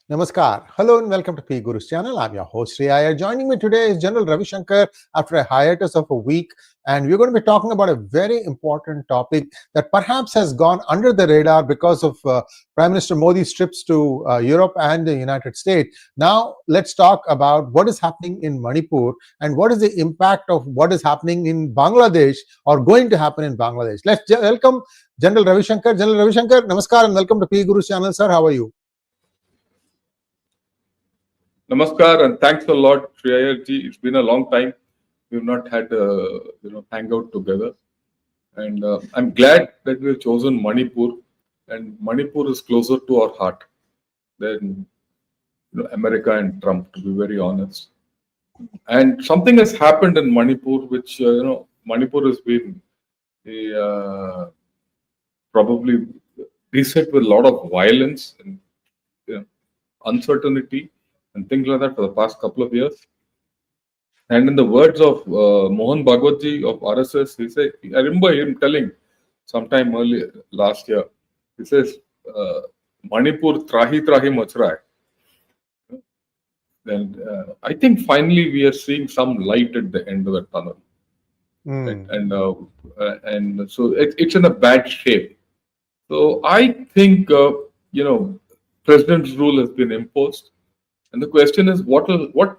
Namaskar. Hello and welcome to PGurus channel. I'm your host Sree Iyer. Joining me today is General Ravi Shankar after a hiatus of a week, and we're going to be talking about a very important topic that perhaps has gone under the radar because of Prime Minister Modi's trips to Europe and the United States. Now, let's talk about what is happening in Manipur and what is the impact of what is happening in Bangladesh or going to happen in Bangladesh. Let's welcome General Ravi Shankar. General Ravi Shankar, namaskar and welcome to PGurus channel, sir. How are you? Namaskar and thanks a lot, Sree Iyer ji. It's been a long time. We've not had hangout together, and I'm glad that we've chosen Manipur, and Manipur is closer to our heart than America and Trump, to be very honest. And something has happened in Manipur, which Manipur has been probably beset with a lot of violence and uncertainty and things like that for the past couple of years. And in the words of Mohan Bhagwatji of RSS, he said, I remember him telling sometime earlier last year, he says, Manipur त्राही त्राही much रहा है. And I think finally we are seeing some light at the end of the tunnel. And so it's in a bad shape. So I think, president's rule has been imposed. And the question is, what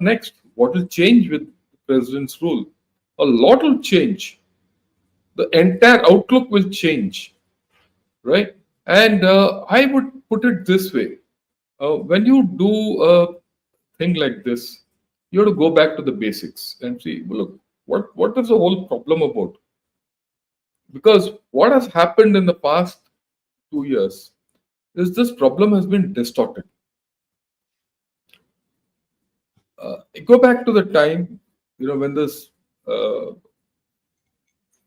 next? What will change with the president's rule? A lot will change. The entire outlook will change, right? And I would put it this way. When you do a thing like this, you have to go back to the basics and see, look, what is the whole problem about? Because what has happened in the past 2 years is this problem has been distorted. Go back to the time, when this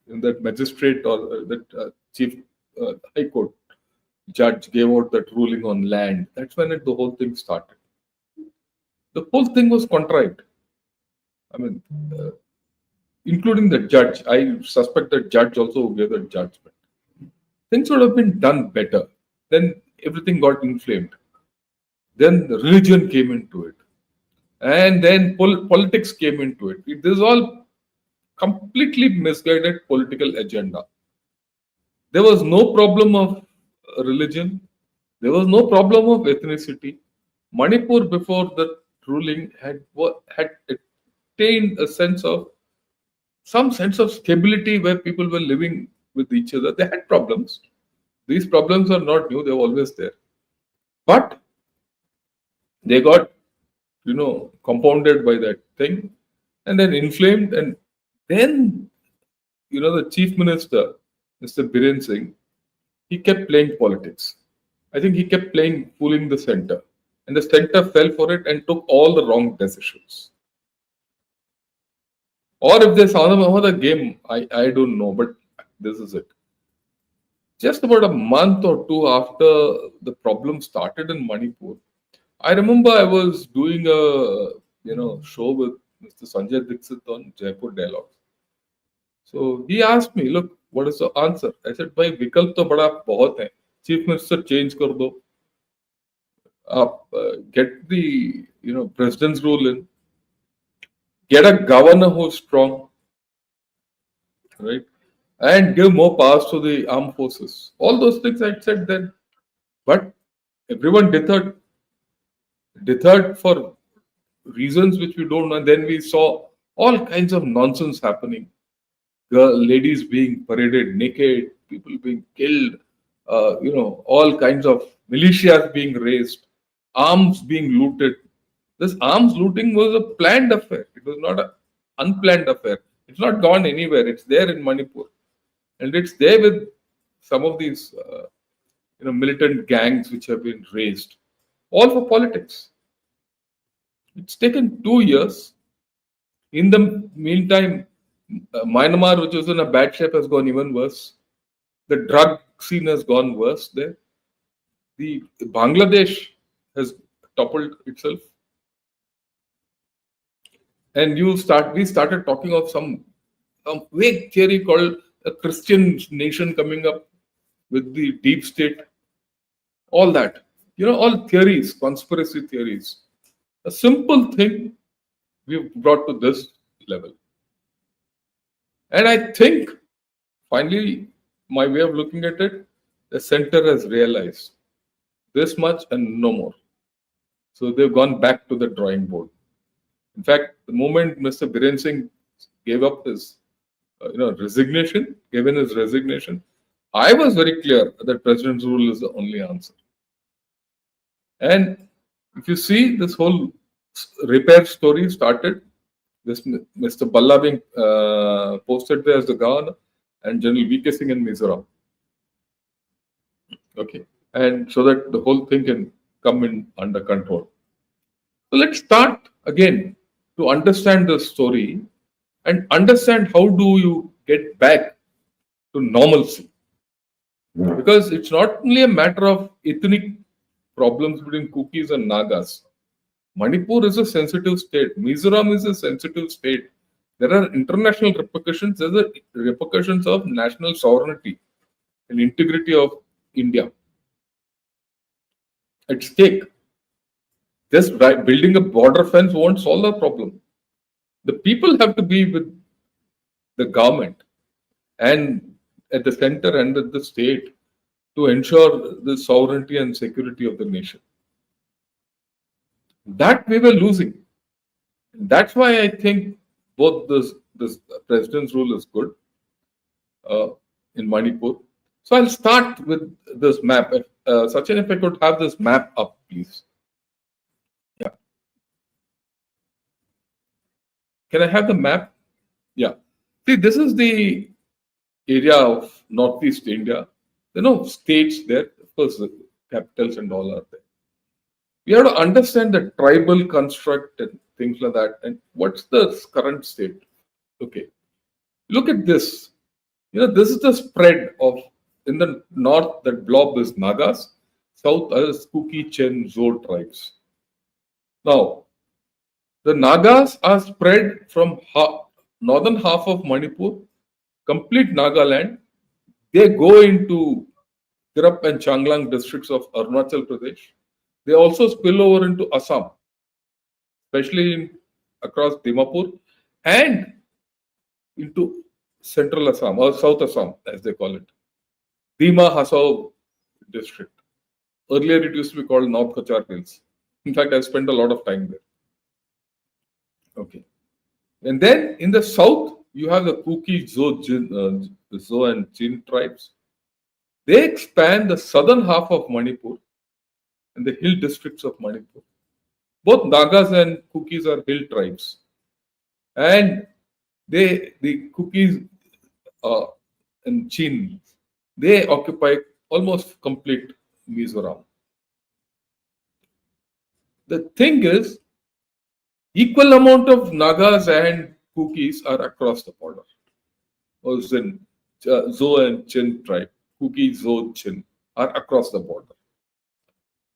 that magistrate or that chief high court judge gave out that ruling on land. That's when the whole thing started. The whole thing was contrived. I mean, including the judge. I suspect the judge also gave the judgment. Things would have been done better. Then everything got inflamed. Then the religion came into it. And then politics came into it. This is all completely misguided political agenda. There was no problem of religion. There was no problem of ethnicity. Manipur, before the ruling, had attained some sense of stability where people were living with each other. They had problems. These problems are not new. They were always there. But they got compounded by that thing, and then inflamed, and then, the chief minister, Mr. Biren Singh, he kept playing politics. I think he kept fooling the center, and the center fell for it and took all the wrong decisions. Or if there's another game, I don't know, but this is it. Just about a month or two after the problem started in Manipur, I remember I was doing a show with Mr. Sanjay Dixit on Jaipur Dialogue. So he asked me, look, what is the answer? I said, bhai, विकल्प तो बड़ा बहुत है. Chief Minister change कर दो. Get the president's rule in. Get a governor who's strong, right? And give more powers to the armed forces. All those things I said then. But everyone deterred for reasons which we don't know. And then we saw all kinds of nonsense happening. Ladies being paraded naked, people being killed, all kinds of militias being raised, arms being looted. This arms looting was a planned affair. It was not an unplanned affair. It's not gone anywhere. It's there in Manipur. And it's there with some of these militant gangs which have been raised. All for politics. It's taken 2 years. In the meantime, Myanmar, which was in a bad shape, has gone even worse. The drug scene has gone worse there. The Bangladesh has toppled itself. And we started talking of some vague theory called a Christian nation coming up with the deep state. All that. all theories, conspiracy theories. A simple thing we've brought to this level. And I think, finally, my way of looking at it, the center has realized this much and no more. So they've gone back to the drawing board. In fact, the moment Mr. Biren Singh gave up his resignation, given his resignation, I was very clear that President's rule is the only answer. And if you see, this whole repair story started, this Mr. Bhalla being posted there as the governor, and General VK Singh in Mizoram. Okay. And so that the whole thing can come in under control. So let's start again to understand the story and understand how do you get back to normalcy. Because it's not only a matter of ethnic problems between Kukis and Nagas. Manipur is a sensitive state. Mizoram is a sensitive state. There are international repercussions. There are repercussions of national sovereignty and integrity of India at stake. Just building a border fence won't solve the problem. The people have to be with the government and at the center and at the state to ensure the sovereignty and security of the nation. That we were losing. That's why I think both this president's rule is good in Manipur. So I'll start with this map. Sachin, if I could have this map up, please. Yeah. Can I have the map? Yeah. See, this is the area of Northeast India. There are no states there. Of course, the capitals and all are there. We have to understand the tribal construct and things like that. And what's the current state? Okay. Look at this. This is the spread of, in the north, that blob is Nagas. South is 𝗤𝗎𝗙𝗏 tribes. Now, the Nagas are spread from northern half of Manipur, complete Nagaland. They go into Tirap and Changlang districts of Arunachal Pradesh. They also spill over into Assam, especially across Dimapur and into central Assam or South Assam, as they call it. Dima Hasao district. Earlier it used to be called North Kachar Hills. In fact, I spent a lot of time there. Okay. And then in the south, you have the 𝗤𝗎𝗙𝗏 and 𝗔 tribes. They expand the southern half of Manipur and the hill districts of Manipur. Both Nagas and Kukis are hill tribes. And the Kukis and Chin, they occupy almost complete Mizoram. The thing is, equal amount of Nagas and Kukis are across the border. Or 𝗔 and Chin tribe, Kuki, 𝗤, Chin are across the border.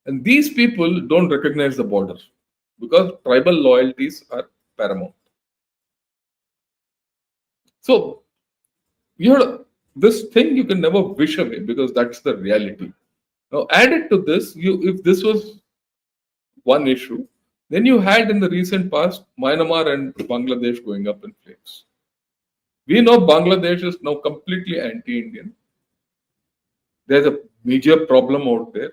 And these people don't recognize the border because tribal loyalties are paramount. So, this thing you can never wish away because that's the reality. Now, added to this, if this was one issue, then you had in the recent past Myanmar and Bangladesh going up in flames. We know Bangladesh is now completely anti-Indian. There's a major problem out there.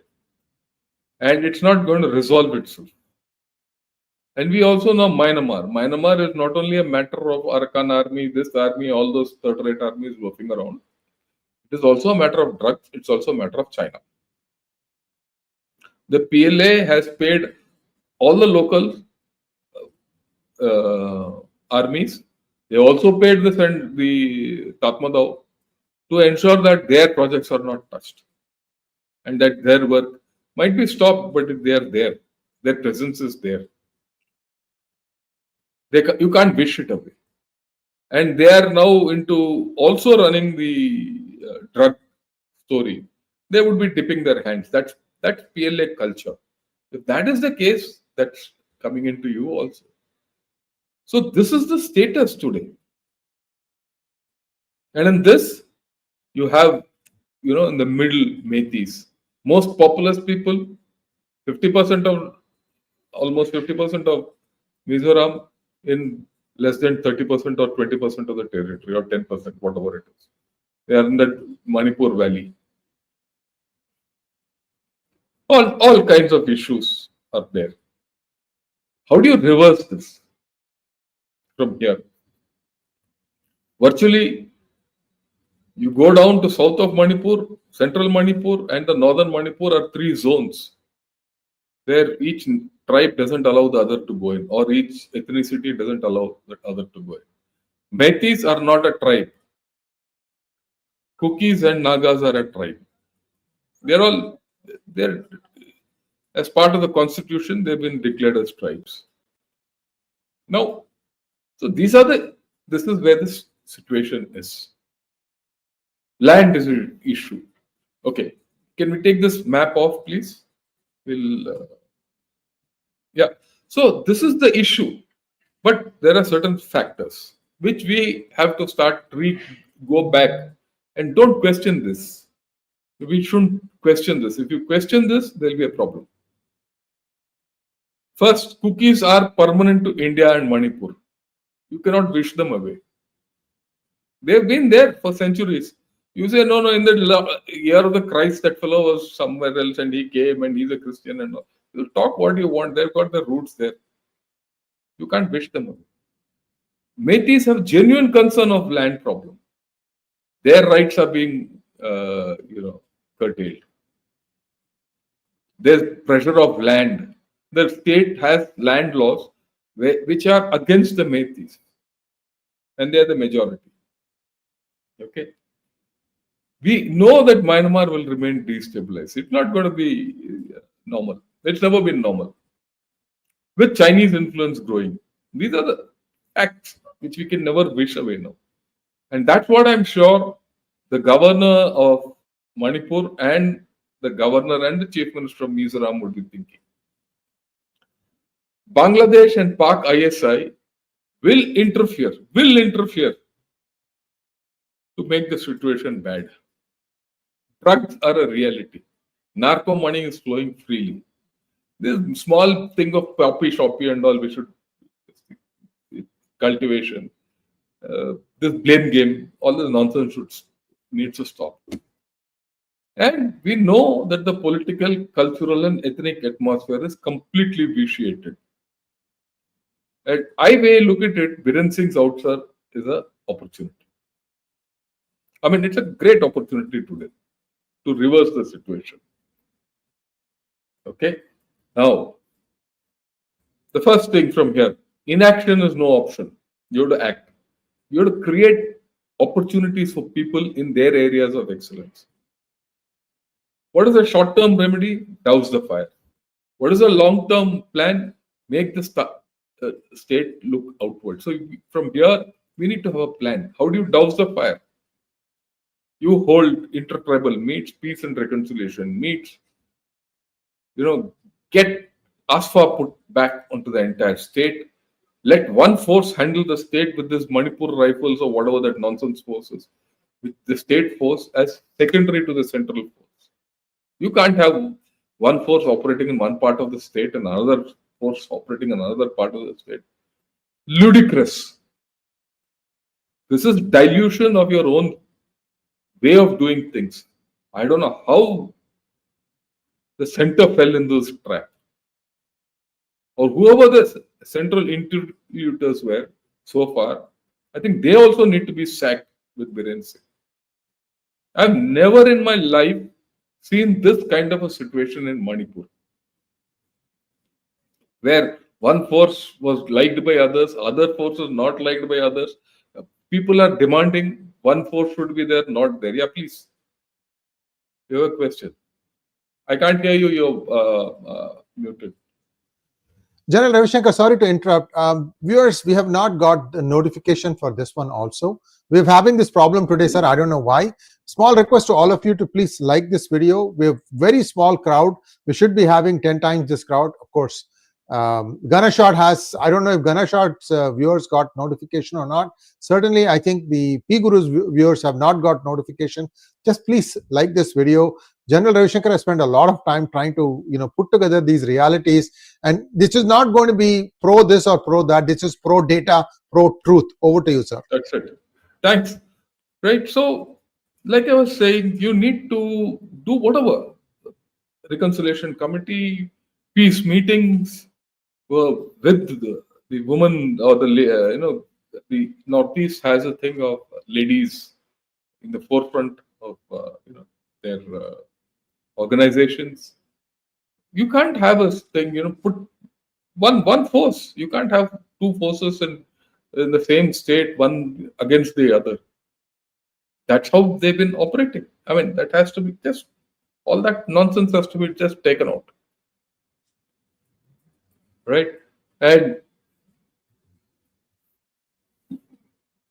And it's not going to resolve itself. And we also know Myanmar. Myanmar is not only a matter of Arakan army, this army, all those third-rate armies working around. It is also a matter of drugs. It's also a matter of China. The PLA has paid all the local armies. They also paid the 𝗏𝗏𝗏 to ensure that their projects are not touched and that their work might be stopped, but they are there. Their presence is there. You can't wish it away. And they are now into also running the drug story. They would be dipping their hands. That's PLA culture. If that is the case, that's coming into you also. So this is the status today. And in this, you have, in the middle, Metis. Most populous people, 50% of, almost 50% of Mizoram in less than 30% or 20% of the territory, or 10%, whatever it is. They are in that Manipur Valley. All kinds of issues are there. How do you reverse this from here? Virtually, you go down to south of Manipur, central Manipur, and the northern Manipur are 3 zones where each tribe doesn't allow the other to go in, or each ethnicity doesn't allow the other to go in. 𝗤𝗍𝗏s are not a tribe. Kukis and Nagas are a tribe. They're as part of the constitution, they've been declared as tribes. Now, so this is where this situation is. Land is an issue. Okay, can we take this map off, please? Yeah. So this is the issue, but there are certain factors which we have to go back, and don't question this. We shouldn't question this. If you question this, there will be a problem. First, cookies are permanent to India and Manipur. You cannot wish them away. They've been there for centuries. You say, no, in the year of the Christ, that fellow was somewhere else and he came and he's a Christian and all. You talk what you want. They've got the roots there. You can't wish them away. 𝗤𝗍𝗏s have genuine concern of land problem. Their rights are being, curtailed. There's pressure of land. The state has land laws which are against the 𝗤𝗍𝗏s, and they are the majority. Okay. We know that Myanmar will remain destabilized. It's not going to be normal. It's never been normal. With Chinese influence growing, these are the acts which we can never wish away now. And that's what I'm sure the governor of Manipur and the governor and the chief minister of Mizoram would be thinking. Bangladesh and Pak ISI will interfere to make the situation bad. Drugs are a reality. Narco money is flowing freely. This small thing of poppy and all, we should cultivation, this blame game, all this nonsense needs to stop. And we know that the political, cultural, and ethnic atmosphere is completely vitiated. And I may look at it, Biren Singh's outside is an opportunity. I mean, it's a great opportunity today to reverse the situation. Okay? Now, the first thing from here, inaction is no option. You have to act. You have to create opportunities for people in their areas of excellence. What is a short-term remedy? Douse the fire. What is a long-term plan? Make the state look outward. So from here, we need to have a plan. How do you douse the fire? You hold intertribal meets, peace and reconciliation meets, get ASFA put back onto the entire state. Let one force handle the state with this Manipur rifles or whatever that nonsense force is, with the state force as secondary to the central force. You can't have one force operating in one part of the state and another force operating in another part of the state. Ludicrous. This is dilution of your own way of doing things. I don't know how the center fell in this trap. Or whoever the central interlocutors were so far, I think they also need to be sacked with Biren Singh. I've never in my life seen this kind of a situation in Manipur, where one force was liked by others, other forces not liked by others. People are demanding one force should be there, not there. Yeah, please. You have a question. I can't hear you. You're muted. General Ravi Shankar, sorry to interrupt. Viewers, we have not got the notification for this one also. We're having this problem today, sir. I don't know why. Small request to all of you to please like this video. We have very small crowd. We should be having 10 times this crowd. Of course, 𝗤𝗏𝗏 has, I don't know if 𝗤𝗏𝗏𝗏's viewers got notification or not. Certainly, I think the PGurus viewers have not got notification. Just please like this video. General Ravi Shankar has spent a lot of time trying to, put together these realities. And this is not going to be pro this or pro that. This is pro data, pro truth. Over to you, sir. That's it. Thanks. Right. So, like I was saying, you need to do whatever. Reconciliation committee, peace meetings with the woman or the Northeast has a thing of ladies in the forefront of their organizations. You can't have a thing, put one force. You can't have two forces in the same state, one against the other. That's how they've been operating. I mean, that has to be just, all that nonsense has to be just taken out. Right? And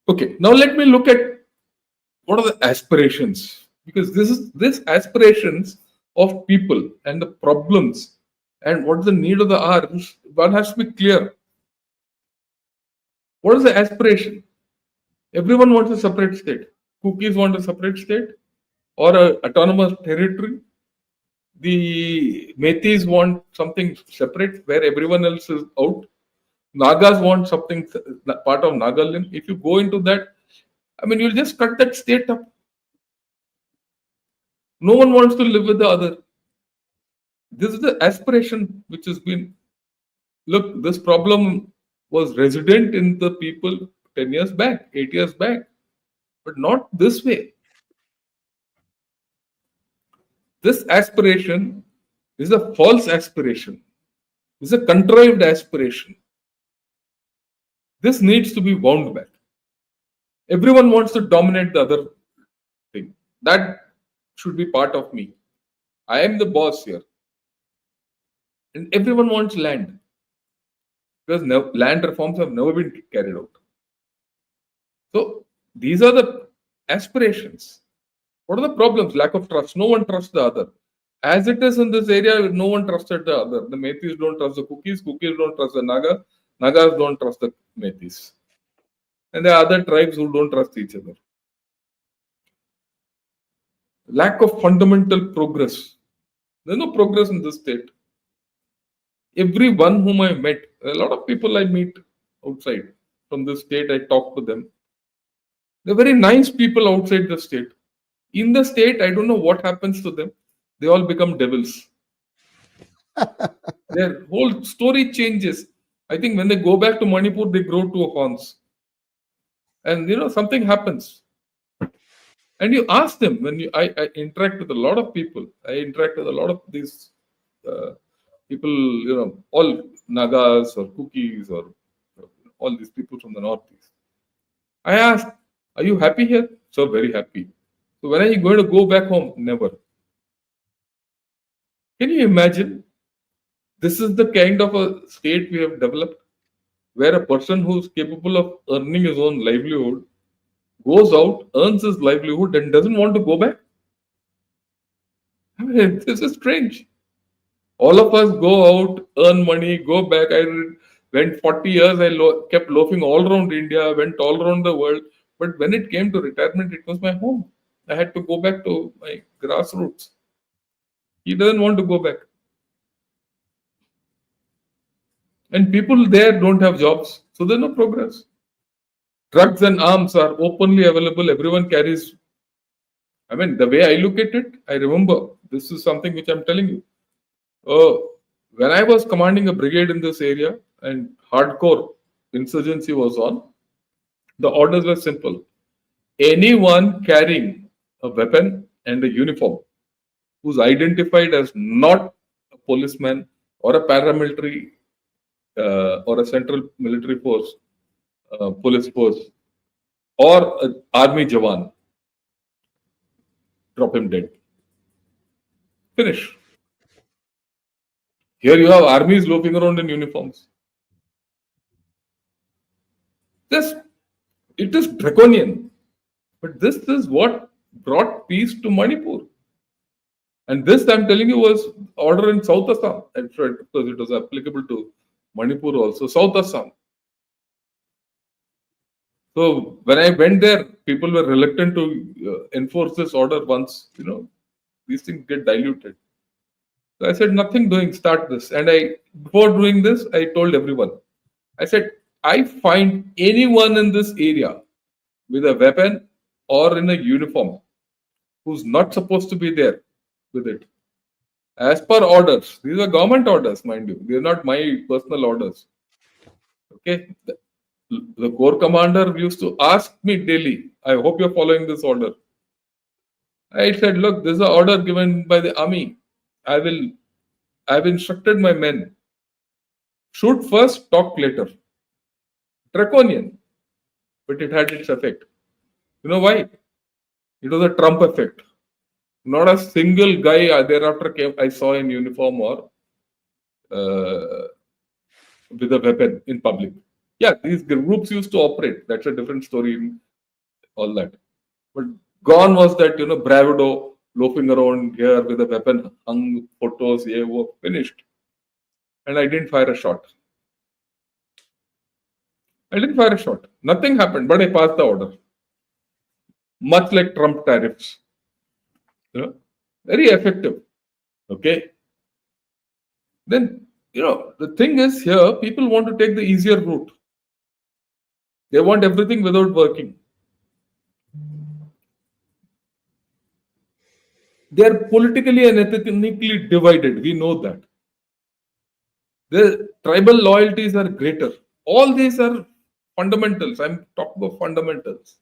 okay, now let me look at what are the aspirations, because this aspirations of people and the problems and what is the need of the hour, one has to be clear. What is the aspiration? Everyone wants a separate state. Cookies want a separate state or an autonomous territory. The Metis want something separate where everyone else is out. Nagas want something part of Nagaland. If you go into that, I mean, you'll just cut that state up. No one wants to live with the other. This is the aspiration which has been. Look, this problem was resident in the people 10 years back, 8 years back, but not this way. This aspiration is a false aspiration. It's a contrived aspiration. This needs to be wound back. Everyone wants to dominate the other thing. That should be part of me. I am the boss here. And everyone wants land. Because land reforms have never been carried out. So these are the aspirations. What are the problems? Lack of trust. No one trusts the other. As it is in this area, no one trusted the other. The Metis don't trust the Cookies. Cookies don't trust the Naga. Nagas don't trust the Metis. And there are other tribes who don't trust each other. Lack of fundamental progress. There's no progress in this state. Everyone whom I met, a lot of people I meet outside from this state, I talk to them. They're very nice people outside the state. In the state, I don't know what happens to them. They all become devils. Their whole story changes. I think when they go back to Manipur, they grow two horns. And something happens. And you ask them, I interact with a lot of people. I interact with a lot of these people, all Nagas or Cookies or all these people from the Northeast. I ask, are you happy here? So very happy. So when are you going to go back home? Never. Can you imagine? This is the kind of a state we have developed where a person who's capable of earning his own livelihood goes out, earns his livelihood and doesn't want to go back. I mean, this is strange. All of us go out, earn money, go back. I went 40 years, I kept loafing all around India, went all around the world. But when it came to retirement, it was my home. I had to go back to my grassroots. He doesn't want to go back. And people there don't have jobs, so there's no progress. Drugs and arms are openly available. Everyone carries. I mean, the way I look at it, I remember, this is something which I'm telling you. When I was commanding a brigade in this area and hardcore insurgency was on, the orders were simple. Anyone carrying a weapon and a uniform who's identified as not a policeman or a paramilitary or a central military force, police force, or an army jawan, drop him dead. Finish. Here you have armies loafing around in uniforms. It is draconian. But this is what brought peace to Manipur. And this, I'm telling you, was order in South Assam. I'm sure because it was applicable to Manipur also, South Assam. So when I went there, people were reluctant to enforce this order once, these things get diluted. So I said, nothing doing, start this. And before doing this, I told everyone, I said, I find anyone in this area with a weapon or in a uniform who's not supposed to be there with it. As per orders, these are government orders, mind you. They're not my personal orders. Okay. The corps commander used to ask me daily, I hope you're following this order. I said, look, this is an order given by the army. I've instructed my men. Shoot first, talk later. Draconian. But it had its effect. You know why? It was a Trump effect. Not a single guy thereafter I saw in uniform or with a weapon in public. Yeah, these groups used to operate. That's a different story in all that. But gone was that, bravado, loafing around here with a weapon, hung photos, finished. And I didn't fire a shot. Nothing happened, but I passed the order. Much like Trump tariffs. Very effective. Okay. Then, the thing is here, people want to take the easier route. They want everything without working. They are politically and ethnically divided. We know that. The tribal loyalties are greater. All these are fundamentals. I'm talking about fundamentals.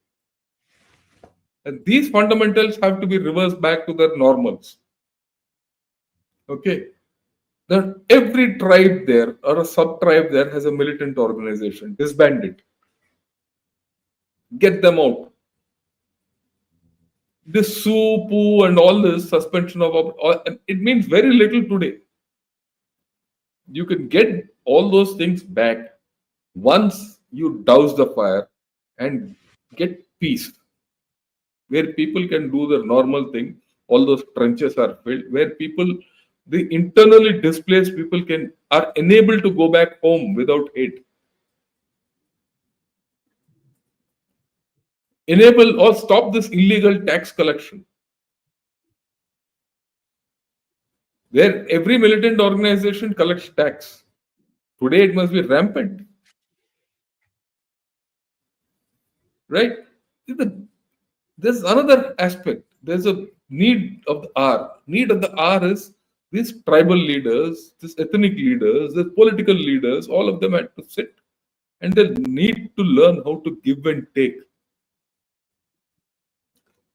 And these fundamentals have to be reversed back to their normals. Okay. That every tribe there or a sub-tribe there has a militant organization. Disband it. Get them out. This poo and all this suspension of it means very little today. You can get all those things back once you douse the fire and get peace, where people can do their normal thing. All those trenches are filled, where the internally displaced people are enabled to go back home without hate. Enable or stop this illegal tax collection, where every militant organization collects tax. Today it must be rampant. Right? There's another aspect. There's a need of the hour. Need of the hour is these tribal leaders, these ethnic leaders, these political leaders, all of them had to sit and they need to learn how to give and take.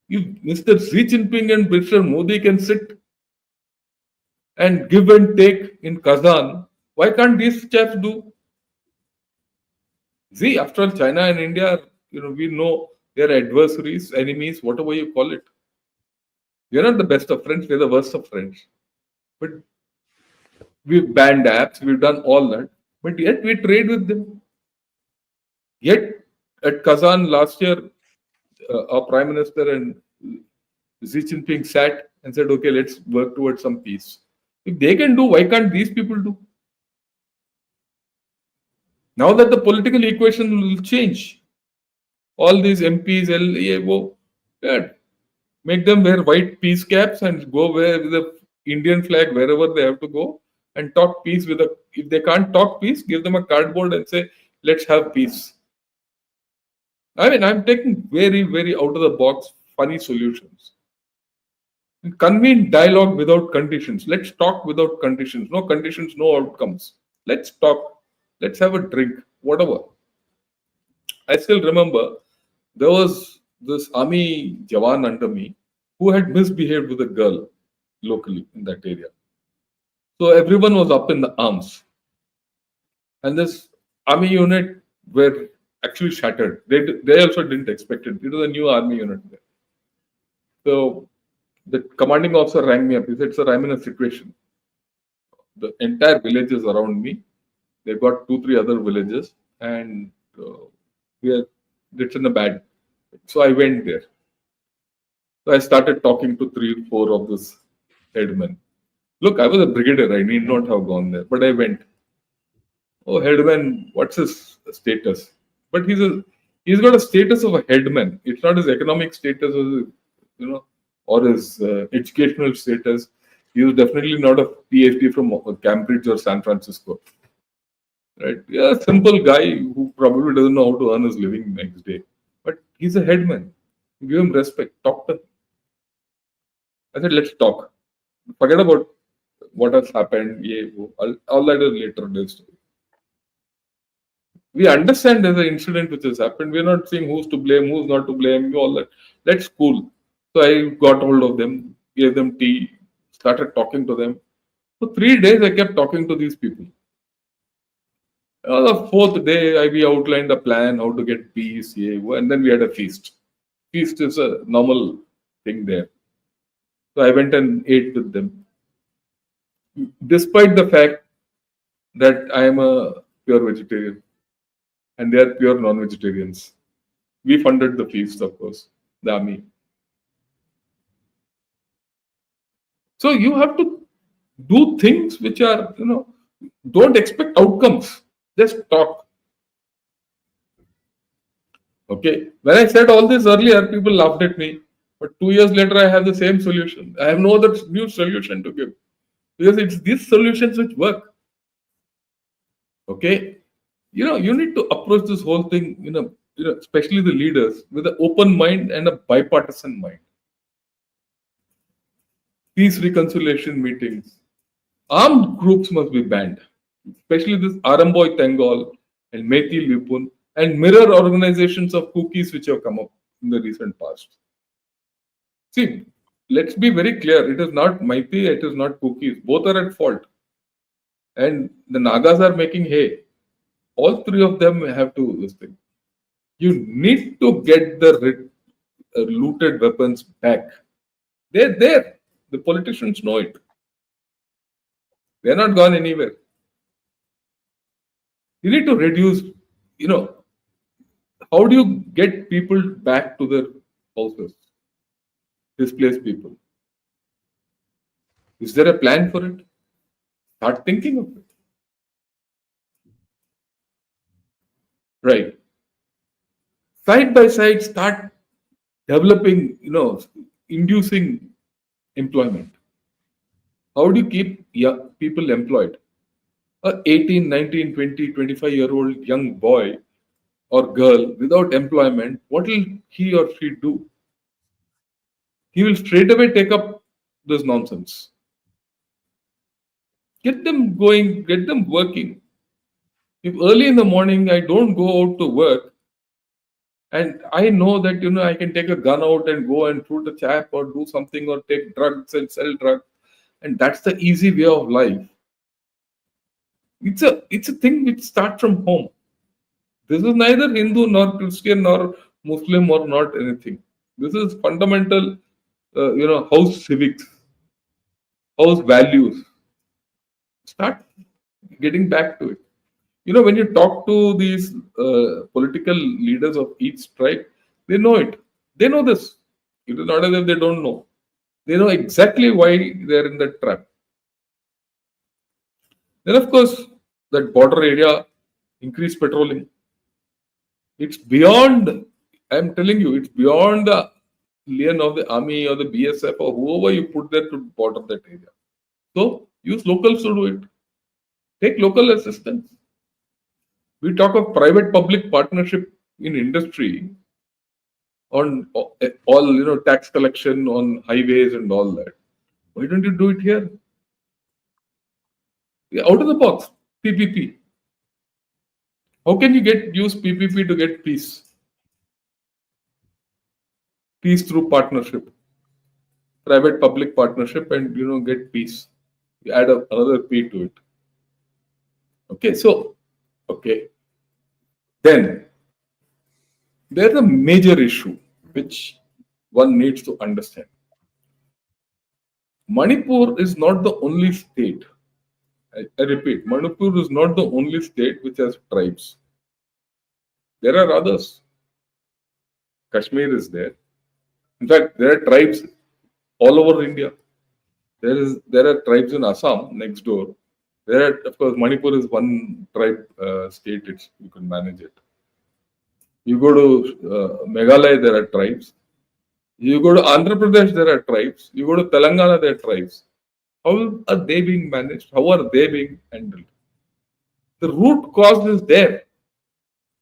If Mr. Xi Jinping and Mr. Modi can sit and give and take in Kazan, why can't these chaps do? See, after all, China and India, we know they're adversaries, enemies, whatever you call it. We're not the best of friends, we're the worst of friends. But we've banned apps, we've done all that, but yet we trade with them. Yet at Kazan last year, our Prime Minister and Xi Jinping sat and said, okay, let's work towards some peace. If they can do, why can't these people do? Now that the political equation will change, all these MPs, make them wear white peace caps and go wear the Indian flag wherever they have to go and talk peace if they can't talk peace, give them a cardboard and say, let's have peace. I mean, I'm taking very, very out of the box, funny solutions. Convene dialogue without conditions. Let's talk without conditions. No conditions, no outcomes. Let's talk. Let's have a drink, whatever. I still remember there was this army Jawan under me who had misbehaved with a girl locally in that area. So everyone was up in the arms. And this army unit were actually shattered. They also didn't expect it. It was a new army unit there. So the commanding officer rang me up. He said, sir, I'm in a situation. The entire village is around me. They've got 2-3 other villages and it's in a bad. So I went there. So I started talking to 3-4 of these headmen. Look, I was a brigadier. I need not have gone there, but I went. Oh, headman, what's his status? But he's got a status of a headman. It's not his economic status as or his educational status. He was definitely not a PhD from Cambridge or San Francisco. Right? Yeah, simple guy who probably doesn't know how to earn his living next day. But he's a headman. Give him respect. Talk to him. I said, let's talk. Forget about what has happened. Yeah, all that is later. We understand there's an incident which has happened. We're not saying who's to blame, who's not to blame, all that. That's cool. So I got hold of them, gave them tea, started talking to them. For 3 days, I kept talking to these people. The fourth day, we outlined a plan how to get peace, and then we had a feast. Feast is a normal thing there. So I went and ate with them. Despite the fact that I am a pure vegetarian and they are pure non-vegetarians, we funded the feast, of course, the army. So you have to do things which are, don't expect outcomes. Just talk. Okay. When I said all this earlier, people laughed at me. But 2 years later, I have the same solution. I have no other new solution to give. Because it's these solutions which work. Okay. You need to approach this whole thing, especially the leaders, with an open mind and a bipartisan mind. Peace reconciliation meetings. Armed groups must be banned. Especially this 𝗟𝗡𝗙𝗥𝗏 and 𝗤𝗡𝗙𝗪𝗏 and mirror organizations of cookies which have come up in the recent past. See, let's be very clear. It is not 𝗤𝗡𝗙, it is not cookies. Both are at fault. And the Nagas are making hay. All three of them have to this thing. You need to get the looted weapons back. They're there. The politicians know it. They're not gone anywhere. You need to reduce, how do you get people back to their houses? Displaced people. Is there a plan for it? Start thinking of it. Right. Side by side, start developing, inducing employment. How do you keep people employed? A 18, 19, 20, 25-year-old young boy or girl without employment, what will he or she do? He will straight away take up this nonsense. Get them going, get them working. If early in the morning I don't go out to work and I know that, I can take a gun out and go and shoot a chap or do something or take drugs and sell drugs, and that's the easy way of life. It's a thing which starts from home. This is neither Hindu nor Christian nor Muslim or not anything. This is fundamental, house civics, house values. Start getting back to it. When you talk to these political leaders of each tribe, they know it. They know this. It is not as if they don't know. They know exactly why they're in that trap. Then, of course, that border area, increased patrolling. It's beyond, I'm telling you, it's beyond the lane of the army or the BSF or whoever you put there to border that area. So, use locals to do it. Take local assistance. We talk of private-public partnership in industry on all, tax collection on highways and all that. Why don't you do it here? Out of the box, PPP. How can you use PPP to get peace? Peace through partnership, private-public partnership, and get peace. You add another P to it. Okay, so then there's a major issue which one needs to understand. Manipur is not the only state. I repeat, Manipur is not the only state which has tribes. There are others. Kashmir is there. In fact, there are tribes all over India. There are tribes in Assam next door. Of course, Manipur is one tribe state. You can manage it. You go to Meghalaya, there are tribes. You go to Andhra Pradesh, there are tribes. You go to Telangana, there are tribes. How are they being managed? How are they being handled? The root cause is there.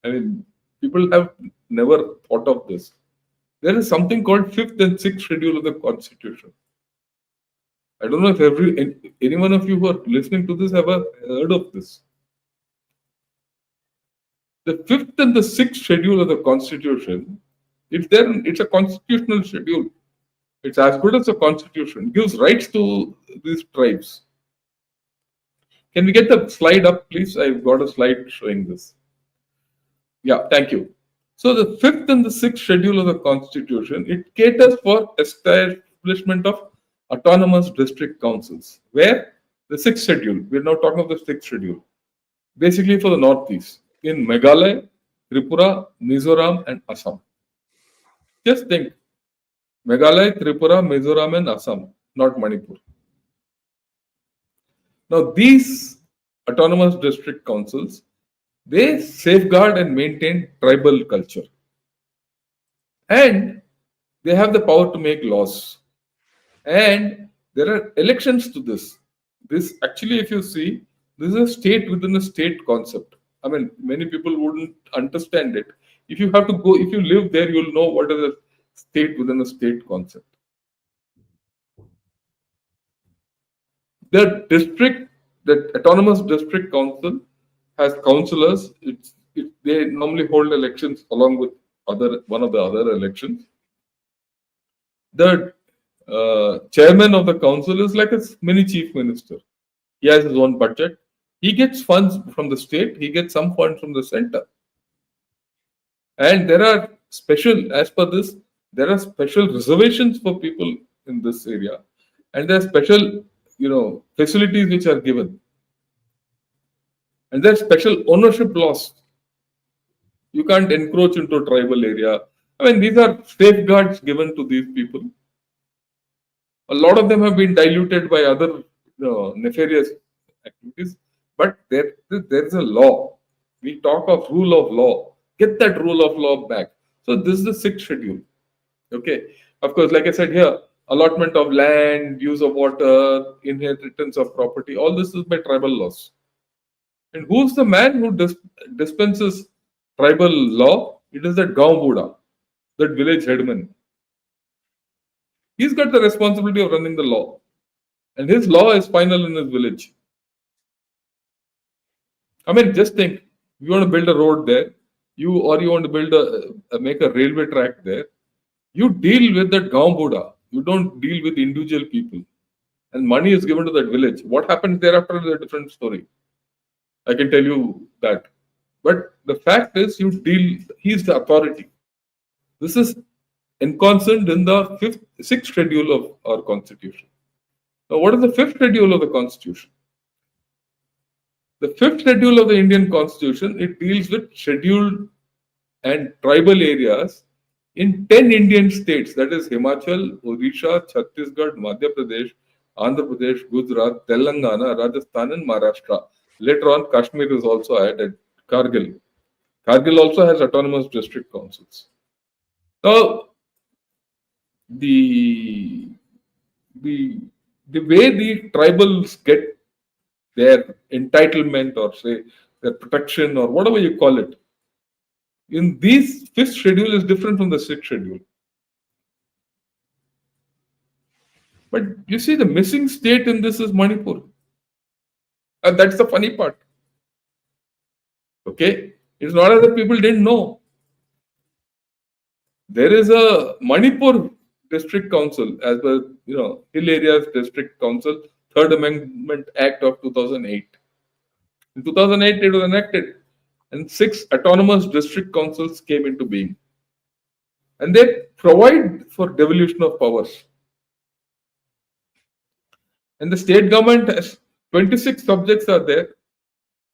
I mean, people have never thought of this. There is something called fifth and sixth schedule of the Constitution. I don't know if any one of you who are listening to this have heard of this. The fifth and the sixth schedule of the Constitution, it's a constitutional schedule. It's as good as a constitution. It gives rights to these tribes. Can we get the slide up, please? I've got a slide showing this. Yeah, thank you. So the fifth and the sixth schedule of the Constitution, it caters for establishment of autonomous district councils. Where? The sixth schedule. We're now talking of the sixth schedule. Basically for the Northeast. In Meghalaya, Tripura, Mizoram and Assam. Just think. Meghalaya, Tripura, Mizoram and Assam, not Manipur. Now these autonomous district councils, they safeguard and maintain tribal culture. And they have the power to make laws. And there are elections to this. This actually, if you see, this is a state within a state concept. I mean, many people wouldn't understand it. If you have to go, if you live there, you'll know what is a state within a state concept. The autonomous district council has councillors. They normally hold elections along with one of the other elections. The chairman of the council is like a mini chief minister. He has his own budget. He gets funds from the state. He gets some funds from the center. And there are special, as per this, there are special reservations for people in this area. And there are special, facilities which are given. And there are special ownership laws. You can't encroach into a tribal area. I mean, these are safeguards given to these people. A lot of them have been diluted by other nefarious activities. But there is a law. We talk of rule of law. Get that rule of law back. So this is the sixth schedule. Okay. Of course, like I said here, allotment of land, use of water, inheritance of property, all this is by tribal laws. And who's the man who dispenses tribal law? It is that govt, that village headman. He's got the responsibility of running the law. And his law is final in his village. I mean, just think, you want to build a road there, you want to build make a railway track there, you deal with that govt. You don't deal with individual people. And money is given to that village. What happens thereafter is a different story. I can tell you that. But the fact is, he's the authority. This is encompassed in the sixth schedule of our constitution. Now, what is the fifth schedule of the constitution? The fifth schedule of the Indian constitution, it deals with scheduled and tribal areas in 10 Indian states, that is Himachal, Odisha, Chhattisgarh, Madhya Pradesh, Andhra Pradesh, Gujarat, Telangana, Rajasthan and Maharashtra. Later on, Kashmir is also added. Kargil. Kargil also has autonomous district councils. Now, the way the tribals get their entitlement or say their protection or whatever you call it, in this fifth schedule is different from the sixth schedule. But you see, the missing state in this is Manipur. And that's the funny part. Okay? It's not as if people didn't know. There is a Manipur District Council, as the Hill Areas District Council, Third Amendment Act of 2008. In 2008, it was enacted, and 6 autonomous district councils came into being. And they provide for devolution of powers. And the state government has 26 subjects are there,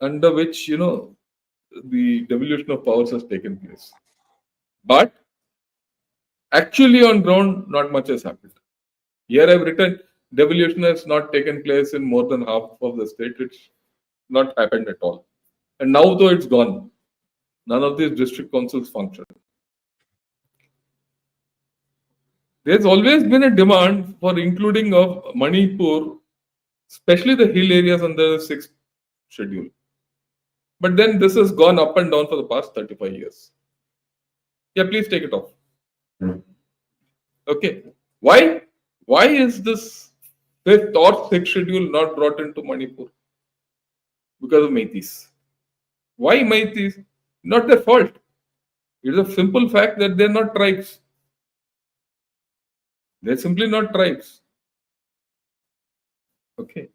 under which, the devolution of powers has taken place. But actually on ground, not much has happened. Here I've written, devolution has not taken place in more than half of the state. It's not happened at all. And now though it's gone, none of these district councils function. There's always been a demand for including of Manipur, especially the hill areas under the 6th schedule. But then this has gone up and down for the past 35 years. Yeah, please take it off. Okay. Why? Why is this 5th or 6th schedule not brought into Manipur? Because of 𝗤𝗍𝗍𝗏. Why 𝗤𝗍𝗍? Not their fault. It is a simple fact that they're not tribes. They're simply not tribes. Okay.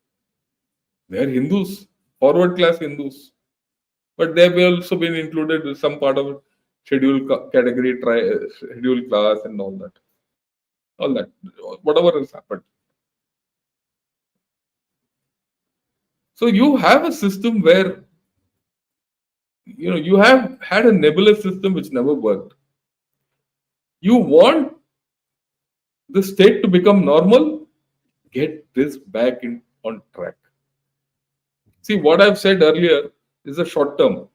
They're Hindus, forward class Hindus. But they've also been included with some part of scheduled category, scheduled class and all that. All that. Whatever has happened. So you have a system where you have had a nebulous system which never worked. You want the state to become normal, get this back on track. See, what I've said earlier is a short term.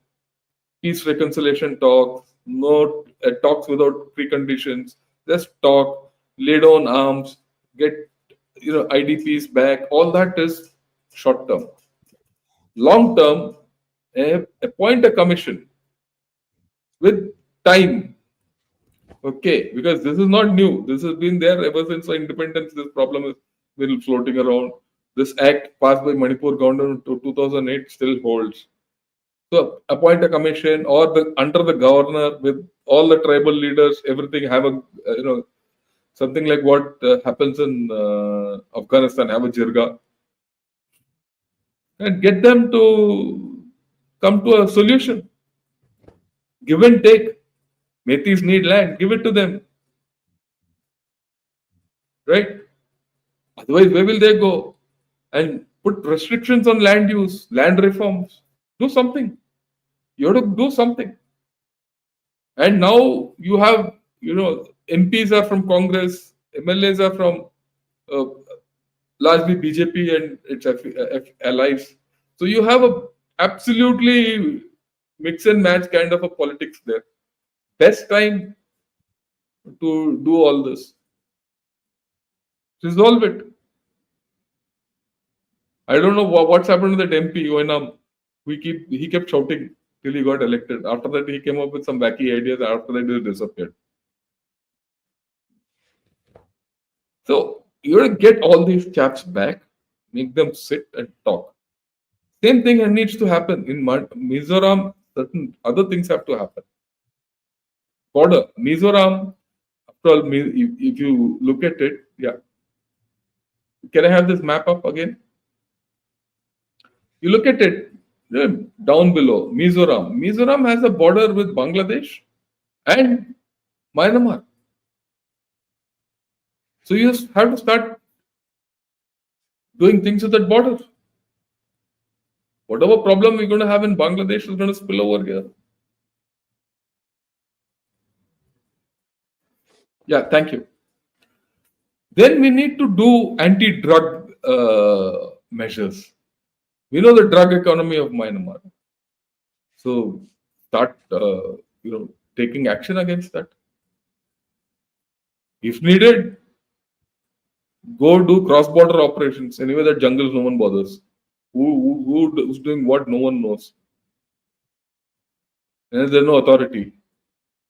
Peace reconciliation talks, no talks without preconditions, just talk, lay down arms, get IDPs back. All that is short term. Long term, appoint a commission with time. Okay, because this is not new. This has been there ever since independence. This problem has been floating around. This act passed by Manipur government in 2008 still holds. So appoint a commission or under the governor with all the tribal leaders. Everything have a something like what happens in Afghanistan. Have a jirga and get them to come to a solution. Give and take. 𝗤𝗍𝗍𝗏 need land, give it to them. Right? Otherwise, where will they go? And put restrictions on land use, land reforms. Do something. You have to do something. And now you have, MPs are from Congress, MLAs are from largely BJP and its allies. So you have a absolutely mix and match kind of a politics there. Best time to do all this. Resolve it. I don't know what's happened to that MP, UNAM. He kept shouting till he got elected. After that, he came up with some wacky ideas. After that, he disappeared. So you have to get all these chaps back, make them sit and talk. Same thing needs to happen in Mizoram. Certain other things have to happen. Border Mizoram. After all, if you look at it, yeah. Can I have this map up again? You look at it down below. Mizoram. Mizoram has a border with Bangladesh and Myanmar. So you just have to start doing things at that border. Whatever problem we're going to have in Bangladesh is going to spill over here. Yeah, thank you. Then we need to do anti-drug measures. We know the drug economy of Myanmar. So start, taking action against that. If needed, go do cross-border operations. Anyway, that jungle, no one bothers. Who's doing what, no one knows. And there's no authority.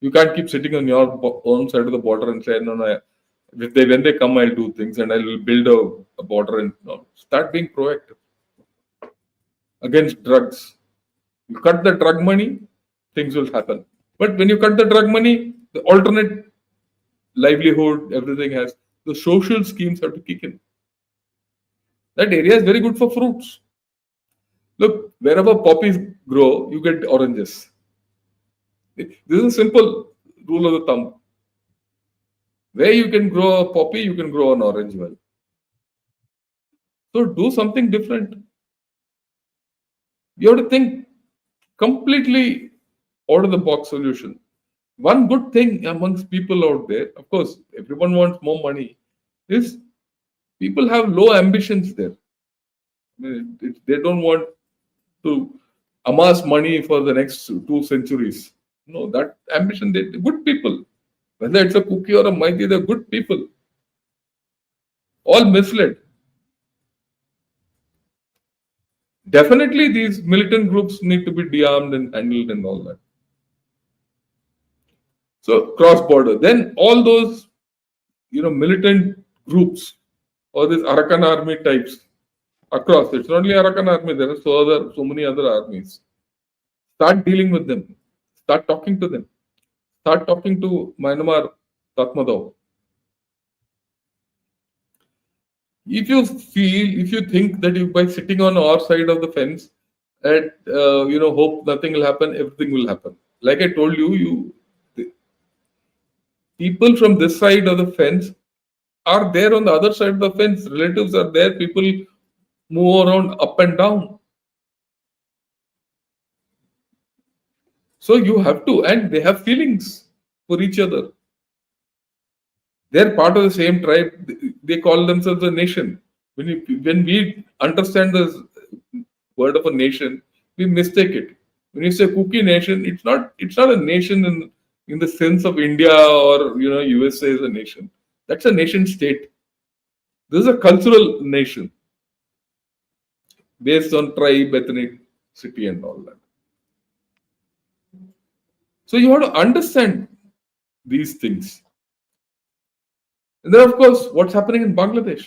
You can't keep sitting on your own side of the border and say, no. When they come, I'll do things and I'll build a border and start being proactive against drugs. You cut the drug money, things will happen. But when you cut the drug money, the alternate livelihood, everything has, the social schemes have to kick in. That area is very good for fruits. Look, wherever poppies grow, you get oranges. This is a simple rule of the thumb. Where you can grow a poppy, you can grow an orange well. So do something different. You have to think completely out of the box solution. One good thing amongst people out there, of course, everyone wants more money, is people have low ambitions there. They don't want to amass money for the next 2 centuries. No, that ambition, they're good people. Whether it's a cookie or a 𝗤𝗍𝗍𝗏, they're good people. all misled. Definitely, these militant groups need to be de-armed and handled and all that. So cross-border, then all those militant groups or these Arakan army types across. It's not only Arakan army. There are so many other armies. Start dealing with them. Start talking to them. Start talking to Myanmar Tatmadaw. If you think that you by sitting on our side of the fence and hope nothing will happen, everything will happen. Like I told you, people from this side of the fence are there on the other side of the fence. Relatives are there. People move around up and down. So you have to, and they have feelings for each other. They're part of the same tribe. They call themselves a nation. When we understand this word of a nation, we mistake it. When you say cookie nation, it's not a nation in the sense of India or USA is a nation. That's a nation state. This is a cultural nation based on tribe, ethnicity, and all that. So you have to understand these things. And then, of course, what's happening in Bangladesh?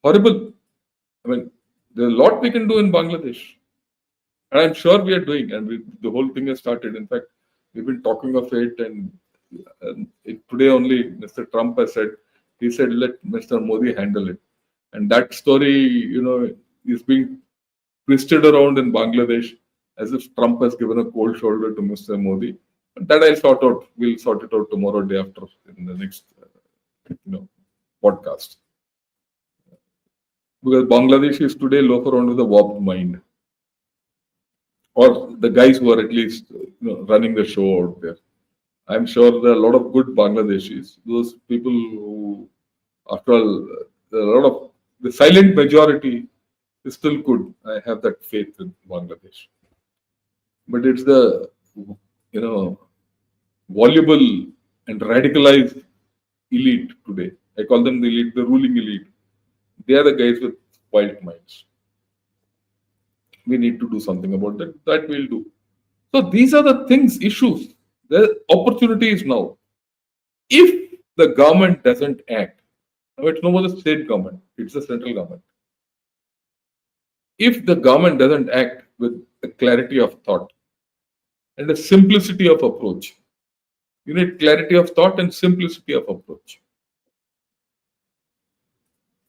Horrible. I mean, there's a lot we can do in Bangladesh. And I'm sure we are doing. And the whole thing has started. In fact, we've been talking of it. And today only, Mr. Trump has said, he said, let Mr. Modi handle it. And that story, is being twisted around in Bangladesh as if Trump has given a cold shoulder to Mr. Modi. That I'll sort out. We'll sort it out tomorrow, day after, in the next, podcast. Because Bangladeshis today loaf around with a warped mind, or the guys who are at least running the show out there. I'm sure there are a lot of good Bangladeshis. Those people who, after all, there are a lot of the silent majority is still good. I have that faith in Bangladesh. But it's the voluble and radicalized elite today. I call them the elite, the ruling elite. They are the guys with wild minds. We need to do something about that. That we'll do. So these are the things, issues. The opportunity is now. If the government doesn't act, now it's no more the state government, it's the central government. If the government doesn't act with a clarity of thought and a simplicity of approach, you need clarity of thought and simplicity of approach.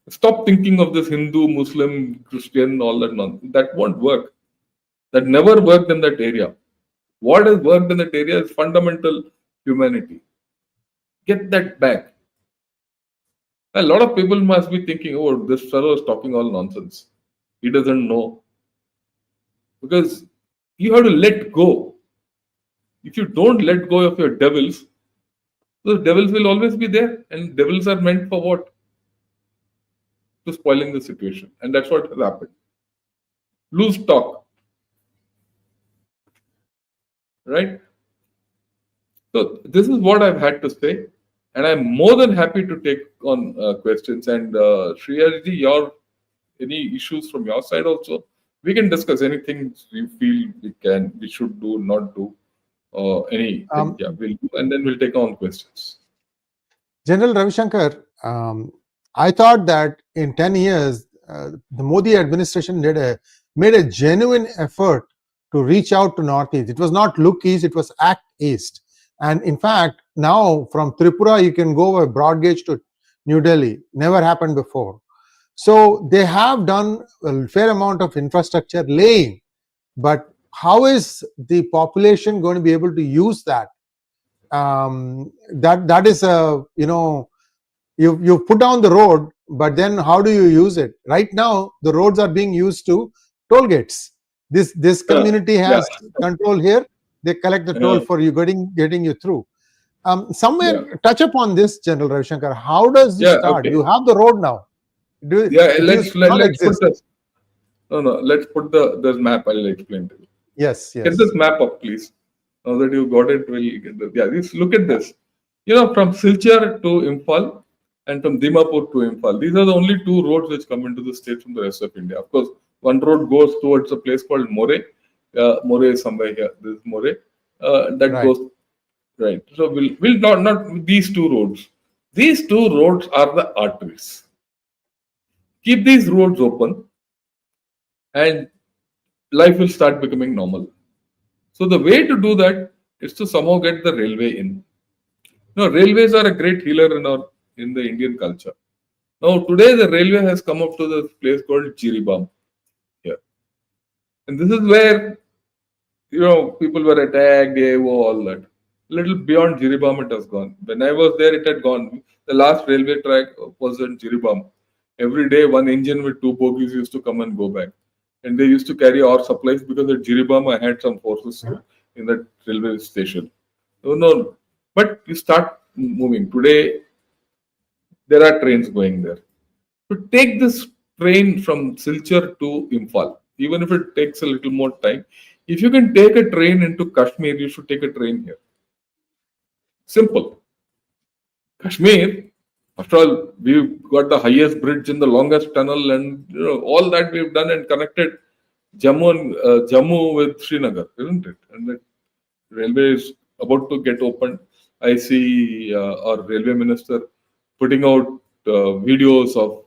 Stop thinking of this Hindu, Muslim, Christian, all that nonsense. That won't work. That never worked in that area. What has worked in that area is fundamental humanity. Get that back. A lot of people must be thinking, oh, this fellow is talking all nonsense. He doesn't know. Because you have to let go. If you don't let go of your devils, those devils will always be there. And devils are meant for what? To spoiling the situation. And that's what has happened. Lose talk. Right? So this is what I've had to say. And I'm more than happy to take on questions. And Sree Iyerji, any issues from your side also? We can discuss anything you feel we should do, not do. Anything. We'll do. And then we'll take on questions. General Ravi Shankar, I thought that in 10 years, the Modi administration made a genuine effort to reach out to Northeast. It was not look east, it was act east. And in fact, now from Tripura, you can go by broad gauge to New Delhi. Never happened before. So they have done a fair amount of infrastructure laying. But how is the population going to be able to use that? That is a, you put down the road, but then how do you use it? Right now, the roads are being used to toll gates. This community has control here. They collect the toll for you, getting you through. Touch upon this, General Ravi Shankar. How does this start? Okay. You have the road now. Let's put this. Let's put this map. I'll explain to you. Yes. Get this map up, please. Now that you got it, we'll get this. Look at this. From Silchar to Imphal, and from Dimapur to Imphal. These are the only two roads which come into the state from the rest of India. Of course, one road goes towards a place called Moreh. Moreh is somewhere here. This is Moreh. That goes right. So we'll not these two roads. These two roads are the arteries. Keep these roads open, and life will start becoming normal. So the way to do that is to somehow get the railway in. Now, railways are a great healer in the Indian culture. Now, today the railway has come up to this place called Jiribam here. And this is where, people were attacked, all that. Little beyond Jiribam it has gone. When I was there, it had gone. The last railway track was in Jiribam. Every day, one engine with two bogies used to come and go back. And they used to carry our supplies because at Jiribam I had some forces in that railway station. No, but you start moving. Today, there are trains going there. So take this train from Silchar to Imphal, even if it takes a little more time. If you can take a train into Kashmir, you should take a train here. Simple. Kashmir, after all, we've got the highest bridge and the longest tunnel, and all that we've done and connected Jammu with Srinagar, isn't it? And the railway is about to get opened. I see our railway minister putting out videos of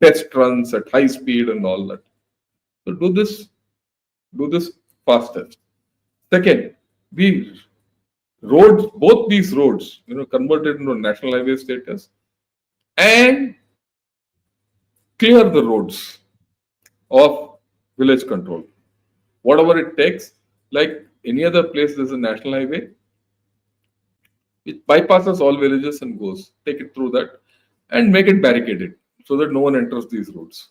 test runs at high speed and all that. So do this faster. Second, both these roads, converted into national highway status, and clear the roads of village control. Whatever it takes, like any other place there's a national highway, it bypasses all villages and goes. Take it through that and make it barricaded so that no one enters these roads.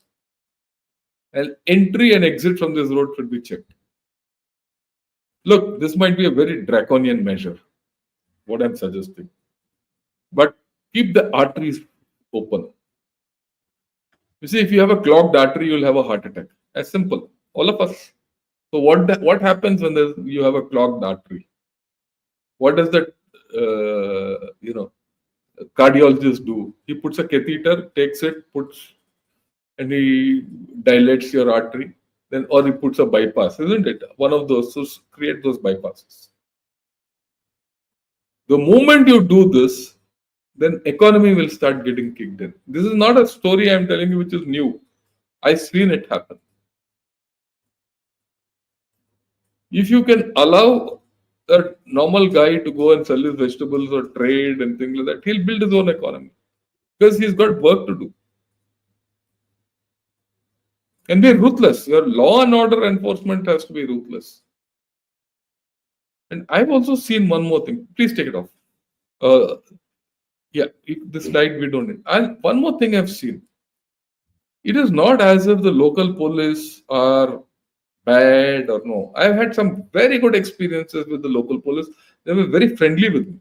And entry and exit from this road should be checked. Look, this might be a very draconian measure, what I'm suggesting. But keep the arteries open. You see, if you have a clogged artery, you'll have a heart attack. As simple. All of us. So what happens when you have a clogged artery? What does that cardiologist do? He puts a catheter, takes it, and he dilates your artery. Or he puts a bypass, isn't it? One of those, so create those bypasses. The moment you do this, then economy will start getting kicked in. This is not a story I'm telling you which is new. I've seen it happen. If you can allow a normal guy to go and sell his vegetables or trade and things like that, he'll build his own economy because he's got work to do. And be ruthless. Your law and order enforcement has to be ruthless. And I've also seen one more thing. Please take it off. This slide we don't need. And one more thing I've seen. It is not as if the local police are bad or no. I've had some very good experiences with the local police. They were very friendly with me.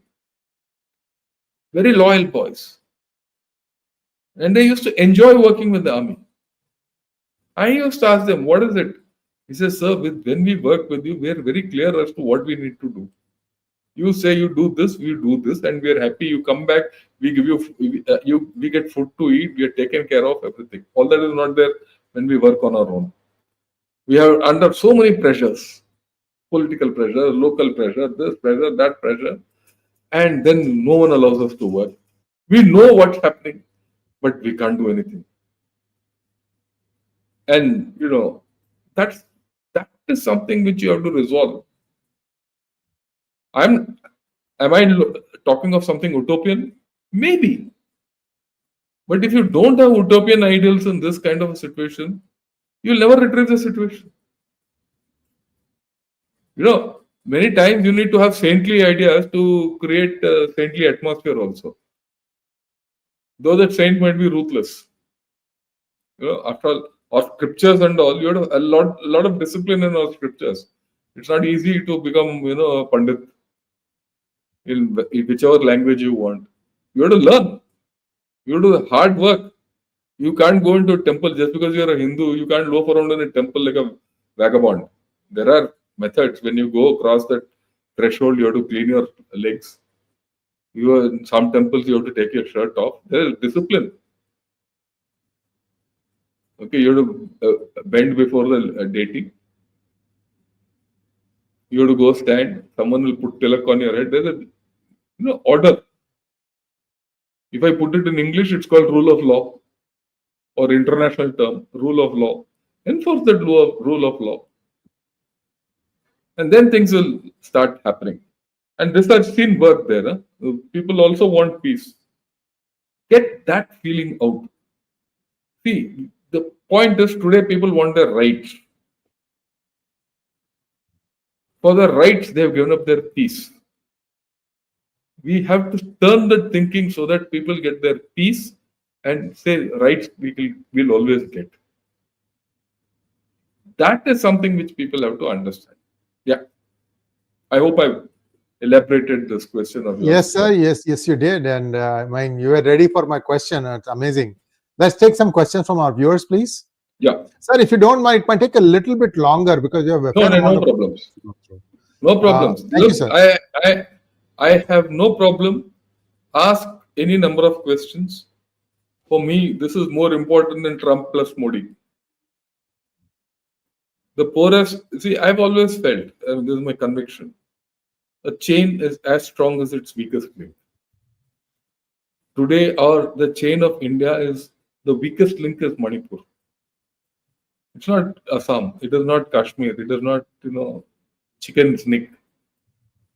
Very loyal boys. And they used to enjoy working with the army. I used to ask them, what is it? He says, sir, when we work with you, we are very clear as to what we need to do. You say you do this, we do this, and we are happy. You come back, we give you, we get food to eat, we are taken care of, everything. All that is not there when we work on our own. We are under so many pressures, political pressure, local pressure, this pressure, that pressure, and then no one allows us to work. We know what's happening, but we can't do anything. And, that is something which you have to resolve. Am I talking of something utopian? Maybe. But if you don't have utopian ideals in this kind of a situation, you'll never retrieve the situation. Many times you need to have saintly ideas to create a saintly atmosphere also. Though that saint might be ruthless. After all, our scriptures and all, you have a lot of discipline in our scriptures. It's not easy to become, a pandit in whichever language you want. You have to learn. You have to do hard work. You can't go into a temple just because you're a Hindu. You can't loaf around in a temple like a vagabond. There are methods. When you go across that threshold, you have to clean your legs. In some temples, you have to take your shirt off. There is discipline. Okay, you have to bend before the deity. You have to go stand. Someone will put tilak on your head. There's a order. If I put it in English, it's called rule of law, or international term, rule of law. Enforce that rule of law. And then things will start happening. And this I've seen work there. Huh? People also want peace. Get that feeling out. See, the point is today people want their rights. For their rights, they have given up their peace. We have to turn that thinking so that people get their peace and say rights we'll always get. That is something which people have to understand. Yeah. I hope I've elaborated this question of yours. Yes, sir. Yes, you did. And you were ready for my question. It's amazing. Let's take some questions from our viewers, please. Yeah. Sir, if you don't mind, it might take a little bit longer because you have a no problems. No problems. Thank you, sir. I have no problem. Ask any number of questions. For me, this is more important than Trump plus Modi. The poorest, see, I've always felt, this is my conviction, a chain is as strong as its weakest link. Today, the chain of India is, the weakest link is Manipur. It's not Assam, it is not Kashmir, it is not, Chicken's Neck,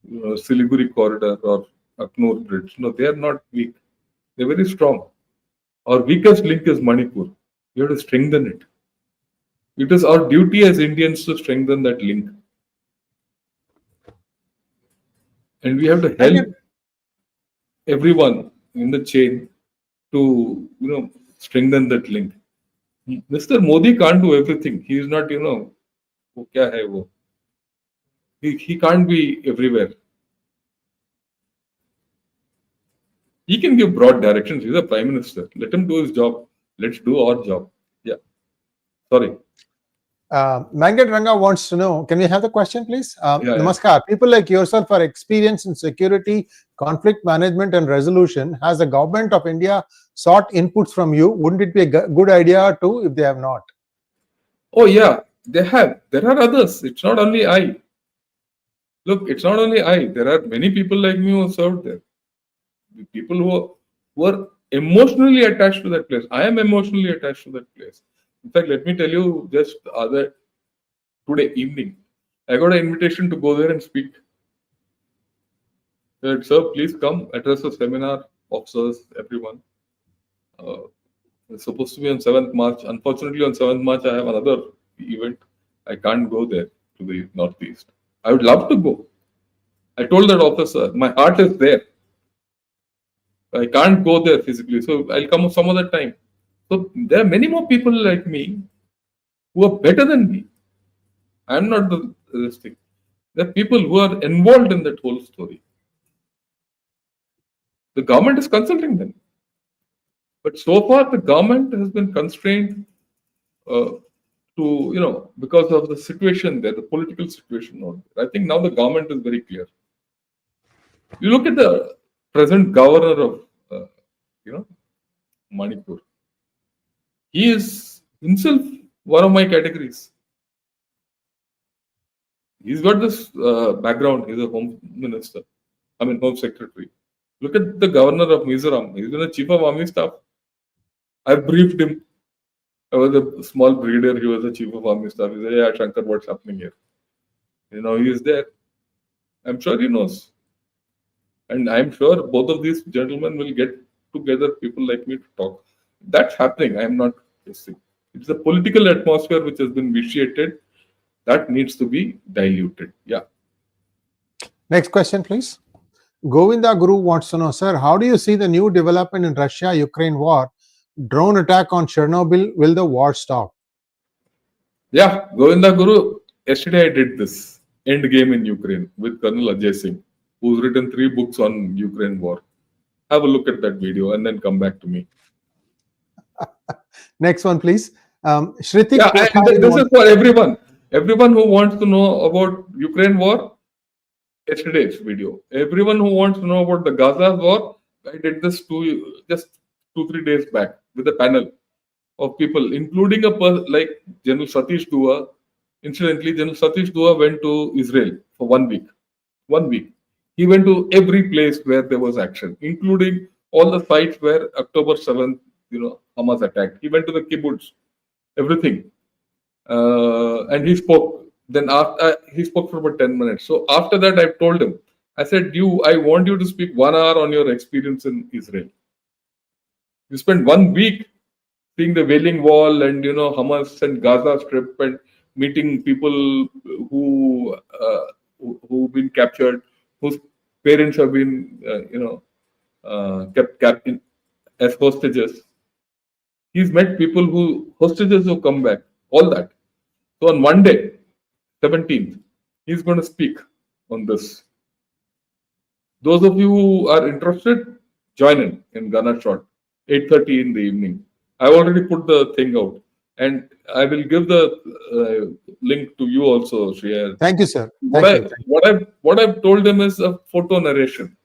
Siliguri corridor or Aknur bridge. No, they are not weak. They're very strong. Our weakest link is Manipur. We have to strengthen it. It is our duty as Indians to strengthen that link. And we have to help everyone in the chain to, strengthen that link. Mr. Modi can't do everything. He is not, wo kya hai wo. He can't be everywhere. He can give broad directions. He's a prime minister. Let him do his job. Let's do our job. Yeah. Sorry. Mangat Ranga wants to know, can we have the question, please? Namaskar. People like yourself are experienced in security, conflict management and resolution. Has the government of India sought inputs from you? Wouldn't it be a good idea too if they have not? Oh yeah, they have. There are others. It's not only I. Look, it's not only I. There are many people like me who have served there. People who are emotionally attached to that place. I am emotionally attached to that place. In fact, let me tell you, just today evening, I got an invitation to go there and speak. I said, sir, please come, address a seminar, officers, everyone. It's supposed to be on 7th March. Unfortunately, on 7th March, I have another event. I can't go there to the Northeast. I would love to go. I told that officer, my heart is there. I can't go there physically, so I'll come some other time. So there are many more people like me who are better than me. I'm not this thing. There are people who are involved in that whole story. The government is consulting them. But so far, the government has been constrained because of the situation there, the political situation. I think now the government is very clear. You look at the present governor of, Manipur. He is himself one of my categories. He's got this background. He's a home minister. Home secretary. Look at the governor of Mizoram. He's been a chief of army staff. I briefed him. I was a small brigadier. He was the chief of army staff. He said, yeah, Shankar, what's happening here? He is there. I'm sure he knows. And I'm sure both of these gentlemen will get together people like me to talk. That's happening. I'm not guessing. It's the political atmosphere which has been vitiated. That needs to be diluted. Yeah. Next question, please. Govinda Guru wants to know, sir, how do you see the new development in Russia-Ukraine war? Drone attack on Chernobyl, will the war stop? Yeah, Govinda Guru, yesterday I did this end game in Ukraine with Colonel Ajay Singh, who's written 3 books on Ukraine war. Have a look at that video and then come back to me. Next one, please. Shritik. Yeah, and this is for everyone. Everyone who wants to know about Ukraine war, yesterday's video. Everyone who wants to know about the Gaza war, I did this just 2-3 days back with a panel of people, including like General Satish Dua. Incidentally, General Satish Dua went to Israel for 1 week. 1 week. He went to every place where there was action, including all the sites where October 7th, Hamas attacked. He went to the kibbutz, everything. And he spoke. Then after he spoke for about 10 minutes. So after that, I told him, I said, I want you to speak 1 hour on your experience in Israel. You spent 1 week seeing the Wailing Wall and Hamas and Gaza Strip and meeting people who've been captured, whose parents have been kept captive as hostages. He's met people hostages who come back, all that. So on Monday, 17th, he's going to speak on this. Those of you who are interested, join in Gunner Shot, 8:30 in the evening. I've already put the thing out, and I will give the link to you also, Sree Iyer. Thank you, sir. What I've told him is a photo narration.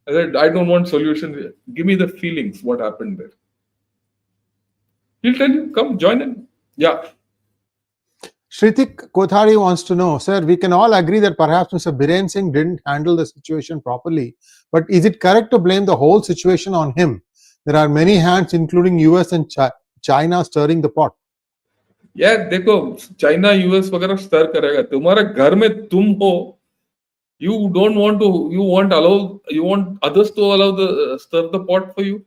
I said, I don't want solutions. Give me the feelings, what happened there. He'll tell you, come join in. Yeah. Shritik Kothari wants to know, sir, we can all agree that perhaps Mr. Biren Singh didn't handle the situation properly, but is it correct to blame the whole situation on him? There are many hands, including US and China, stirring the pot. Yeah, देखो, China, US वगैरह stir करेगा. तुम्हारे घर में तुम हो, you want others to stir the pot for you.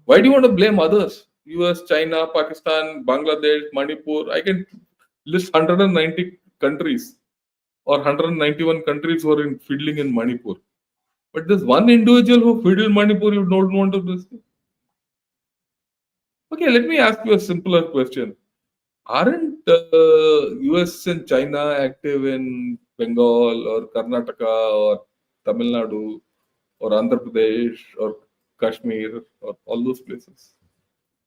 Why do you want to blame others? US, China, Pakistan, Bangladesh, Manipur. I can list 190 countries or 191 countries who are fiddling in Manipur. But there's one individual who fiddled Manipur, you don't want to listen. Okay, let me ask you a simpler question. Aren't US and China active in Bengal or Karnataka or Tamil Nadu or Andhra Pradesh or Kashmir or all those places?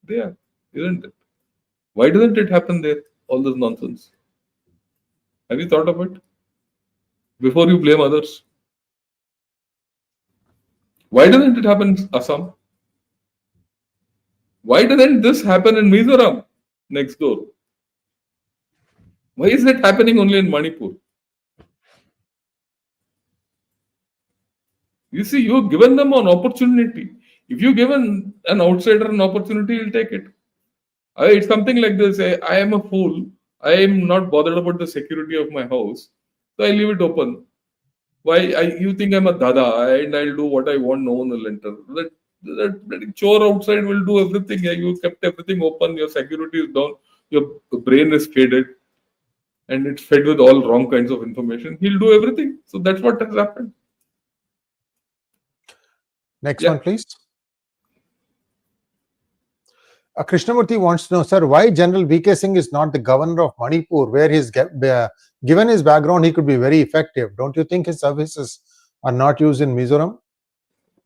They are, isn't it? Why doesn't it happen there? All this nonsense. Have you thought of it? Before you blame others. Why doesn't it happen in Assam? Why doesn't this happen in Mizoram next door? Why is it happening only in Manipur? You see, you've given them an opportunity. If you give an outsider an opportunity, he'll take it. It's something like this. I am a fool. I am not bothered about the security of my house. So I leave it open. Why? You think I'm a dada and I'll do what I want, no one will enter. That chore outside will do everything. You kept everything open. Your security is down. Your brain is faded. And it's fed with all wrong kinds of information. He'll do everything. So that's what has happened. Next one, please. Krishnamurthy wants to know, sir, why General VK Singh is not the governor of Manipur, where he's given his background, he could be very effective. Don't you think his services are not used in Mizoram?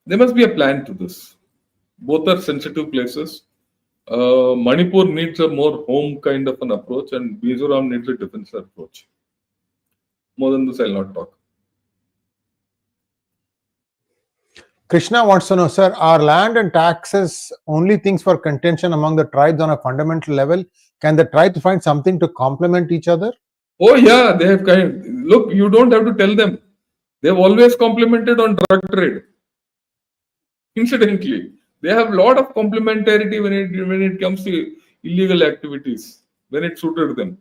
There must be a plan to this. Both are sensitive places. Manipur needs a more home kind of an approach, and Mizoram needs a defensive approach. More than this, I'll not talk. Krishna wants to know, sir, are land and taxes only things for contention among the tribes on a fundamental level? Can the tribes find something to complement each other? Oh yeah, they have look, you don't have to tell them. They've always complemented on drug trade. Incidentally, they have a lot of complementarity when it comes to illegal activities, when it suited them.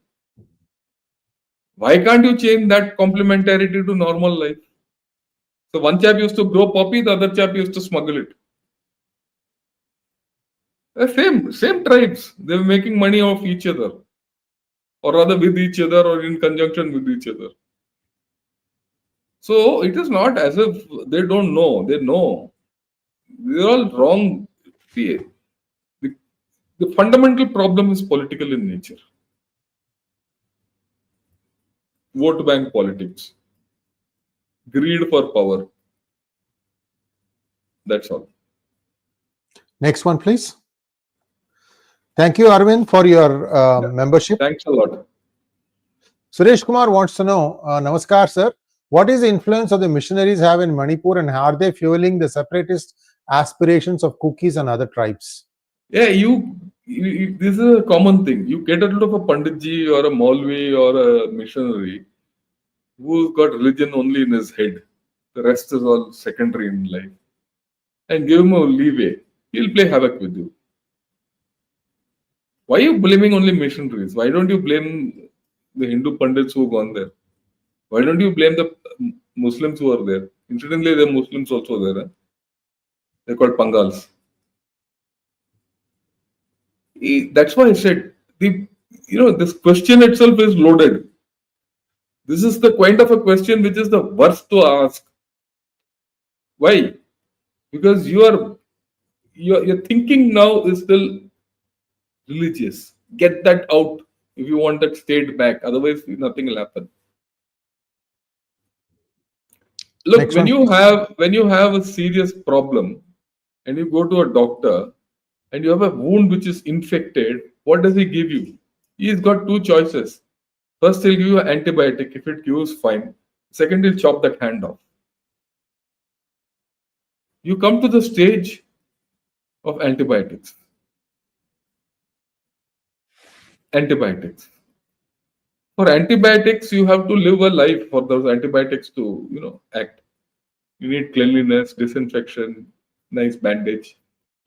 Why can't you change that complementarity to normal life? So one chap used to grow poppy, the other chap used to smuggle it. Same tribes. They were making money off each other, or rather with each other, or in conjunction with each other. So it is not as if they don't know. They know. They're all wrong. See, the fundamental problem is political in nature. Vote bank politics. Greed for power. That's all. Next one, please. Thank you, Arvind, for your membership. Thanks a lot. Suresh Kumar wants to know, Namaskar sir, what is the influence of the missionaries have in Manipur and are they fueling the separatist aspirations of Kukis and other tribes? Yeah, this is a common thing. You get a lot of a Panditji or a Maulvi or a missionary who's got religion only in his head. The rest is all secondary in life. And give him a leeway. He'll play havoc with you. Why are you blaming only missionaries? Why don't you blame the Hindu Pandits who have gone there? Why don't you blame the Muslims who are there? Incidentally, there are Muslims also there. They're called Pangals. That's why I said, this question itself is loaded. This is the kind of a question which is the worst to ask. Why? Because your thinking now is still religious. Get that out if you want that state back. Otherwise, nothing will happen. Look, when you have a serious problem and you go to a doctor and you have a wound which is infected, what does he give you? He's got two choices. First, he'll give you an antibiotic. If it cures, fine. Second, he'll chop that hand off. You come to the stage of antibiotics. For antibiotics, you have to live a life for those antibiotics to, act. You need cleanliness, disinfection, nice bandage,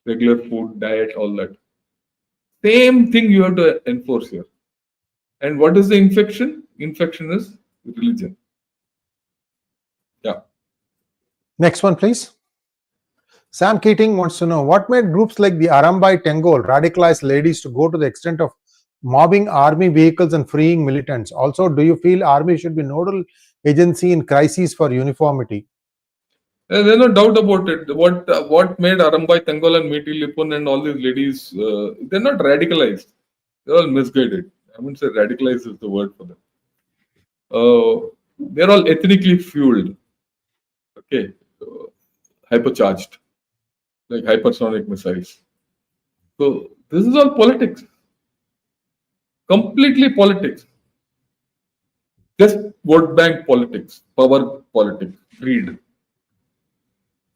regular food, diet, all that. Same thing you have to enforce here. And what is the infection? Infection is religion. Yeah. Next one, please. Sam Keating wants to know, what made groups like the 𝗟𝗡𝗙𝗘𝗏 radicalize ladies to go to the extent of mobbing army vehicles and freeing militants? Also, do you feel army should be nodal agency in crises for uniformity? There's no doubt about it. What made 𝗟𝗡𝗙𝗏 and Meeti Lipun and all these ladies, they're not radicalized. They're all misguided. I wouldn't say radicalized is the word for them. They're all ethnically fueled. Okay. Hypercharged. Like hypersonic missiles. So this is all politics. Completely politics. Just vote bank politics, power politics, greed.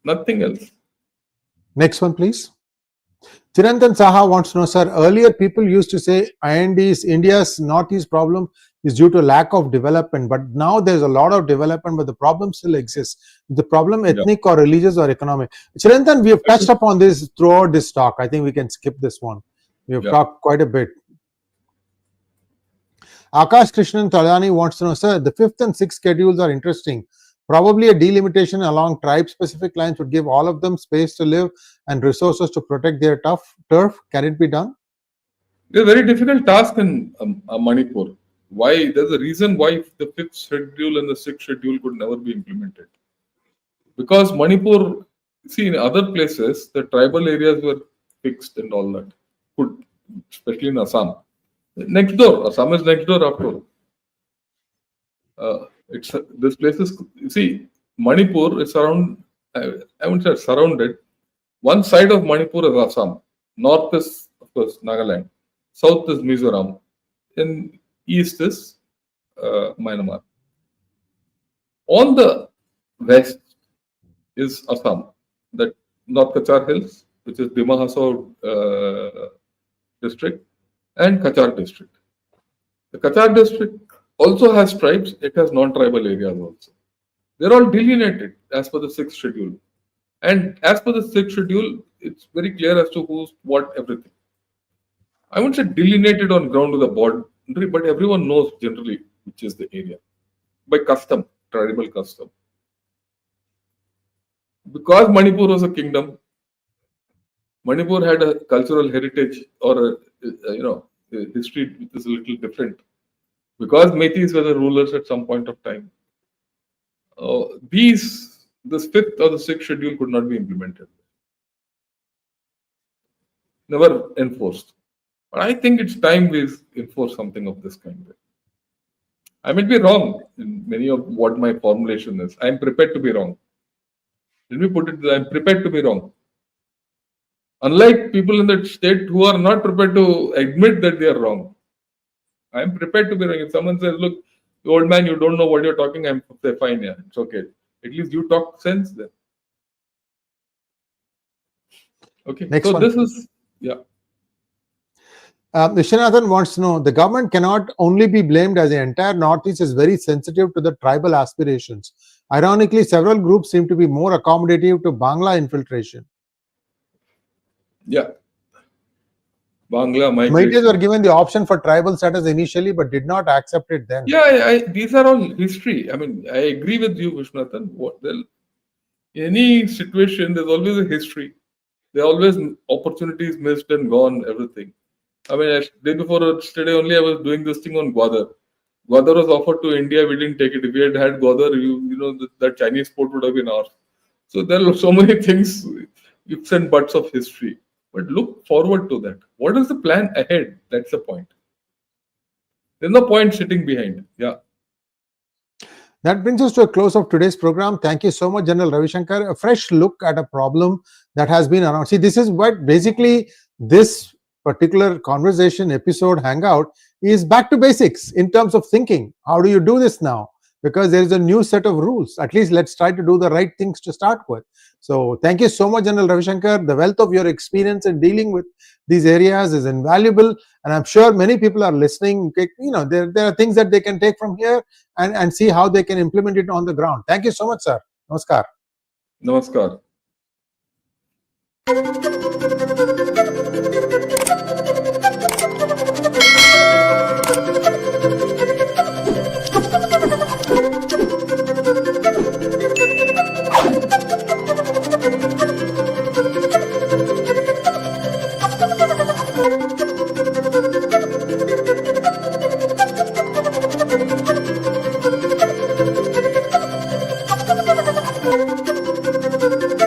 Nothing else. Next one, please. Chirantan Saha wants to know, sir, earlier people used to say India's northeast problem is due to lack of development, but now there's a lot of development, but the problem still exists. The problem ethnic or religious or economic. Chirantan, we have touched upon this throughout this talk. I think we can skip this one. We have talked quite a bit. Akash Krishnan Talani wants to know, sir, the 5th and 6th schedules are interesting. Probably a delimitation along tribe-specific lines would give all of them space to live and resources to protect their turf. Can it be done? It's a very difficult task in Manipur. Why? There's a reason why the 5th schedule and the 6th schedule could never be implemented. Because Manipur, see, in other places, the tribal areas were fixed and all that. Could, especially in Assam. Next door. Assam is next door after all. This place is, you see, Manipur is around, I wouldn't say surrounded. One side of Manipur is Assam. North is, of course, Nagaland. South is Mizoram. And east is Myanmar. On the west is Assam, the North Kachar Hills, which is Dima Hasao district, and Kachar district. The Kachar district also has tribes, it has non-tribal areas also. They're all delineated as per the 6th schedule. And as per the 6th schedule, it's very clear as to who's what, everything. I wouldn't say delineated on ground to the boundary, but everyone knows generally which is the area. By custom, tribal custom. Because Manipur was a kingdom, Manipur had a cultural heritage or a history which is a little different. Because Metis were the rulers at some point of time, this 5th or the 6th schedule could not be implemented. Never enforced. But I think it's time we enforce something of this kind. I may be wrong in many of what my formulation is. I'm prepared to be wrong. Let me put it that I'm prepared to be wrong. Unlike people in that state who are not prepared to admit that they are wrong. I'm prepared to be wrong. If someone says, look, Old man, you don't know what you're talking. I'm fine, yeah, it's okay. At least you talk sense then. Okay, Next so one. this is, yeah. Viswanathan wants to know, the government cannot only be blamed as the entire Northeast is very sensitive to the tribal aspirations. Ironically, several groups seem to be more accommodative to Bangla infiltration. Yeah. Bangla Maintainers migration. were given the option for tribal status initially, but did not accept it then. Yeah, these are all history. I mean, I agree with you, Viswanathan. Any situation, there's always a history. There are always opportunities missed and gone, everything. I mean, day before yesterday only, I was doing this thing on 𝗏𝗏. 𝗏𝗏 was offered to India. We didn't take it. If we had 𝗏𝗏, you know, that Chinese port would have been ours. So there are so many things, ifs and buts of history. But look forward to that. What is the plan ahead? That's the point. There's no point sitting behind. Yeah. That brings us to a close of today's program. Thank you so much, General Ravi Shankar. A fresh look at a problem that has been around. See, this is what basically this particular conversation episode hangout is back to basics in terms of thinking. How do you do this now? Because there is a new set of rules. At least let's try to do the right things to start with. So thank you so much, General Ravi Shankar. The wealth of your experience in dealing with these areas is invaluable. And I'm sure many people are listening. You know, there are things that they can take from here and see how they can implement it on the ground. Thank you so much, sir. Namaskar. Namaskar.